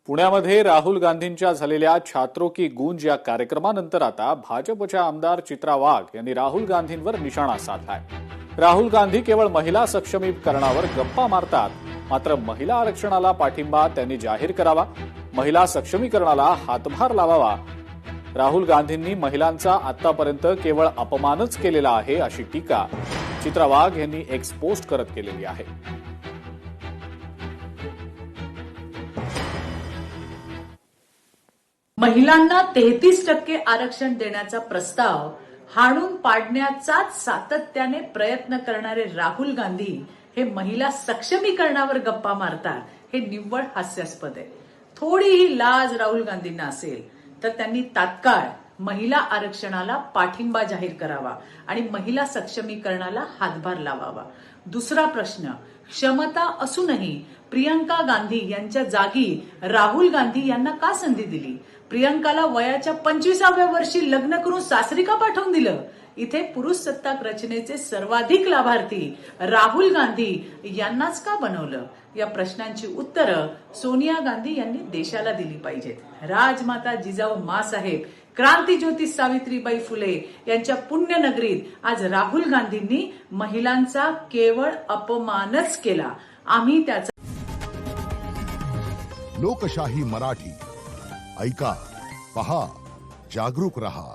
पुण्यामध्ये राहुल गांधींच्या झालेल्या छात्रों की गूंज या कार्यक्रमानंतर आता भाजपच्या आमदार चित्रा वाघ यांनी राहुल गांधींवर निशाणा साधलाय। राहुल गांधी केवळ महिला सक्षमीकरणावर गप्पा मारतात, मात्र महिला आरक्षणाला पाठिंबा त्यांनी जाहीर करावा, महिला सक्षमीकरणाला हातभार लावावा। राहुल गांधींनी महिलांचा आतापर्यंत केवळ अपमानच केलेला आहे, अशी टीका चित्रा वाघ यांनी एक्स पोस्ट करत केलेली आहे। महिलांना 33% आरक्षण देण्याचा प्रस्ताव हाणून पाडण्याचाच सातत्याने प्रयत्न करणारे राहुल गांधी हे महिला सक्षमीकरणावर गप्पा मारतात, हे निव्वळ हास्यास्पद आहे। थोडीही लाज राहुल गांधींना असेल तर त्यांनी तात्काळ महिला आरक्षणाला पाठिंबा जाहीर करावा आणि महिला सक्षमीकरणाला हातभार लावावा। दुसरा प्रश्न, क्षमता असूनही प्रियंका गांधी यांच्या जागी राहुल गांधी यांना का संधी दिली? प्रियंकाला वयाच्या 25व्या वर्षी लग्न करून सासरी का पाठवून दिलं? इथे पुरुष सत्ताक रचनेचे सर्वाधिक लाभार्थी राहुल गांधी यांनाच का बनवलं? या प्रश्नांची उत्तरं सोनिया गांधी यांनी देशाला दिली पाहिजेत। राजमाता जिजाऊ माँसाहेब क्रांतीज्योती सावित्रीबाई फुले यांच्या पुण्यनगरीत आज राहुल गांधींनी महिलांचा केवळ अपमानच केला। आम्ही त्याचा लोकशाही मराठी ऐका, पहा, जागरूक रहा।